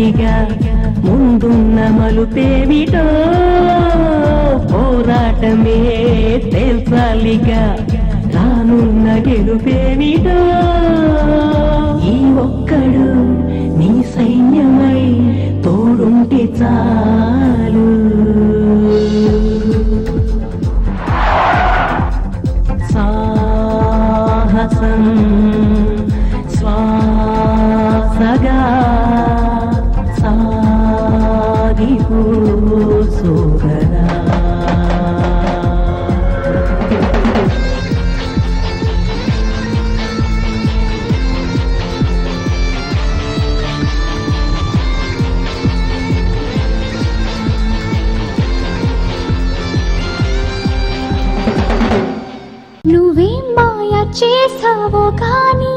తేల్చాలిగా ముందున్న మలుపేమిటో పోరాటమే తేల్చాలిగా రానున్న గెలుపేమిటో ఈ ఒక్కడు నీ సైన్యమై తోడుంటే చాలు సాహసం శ్వాసగా సాగిపో సోదరా నువ్వేం మాయ చేసావో కానీ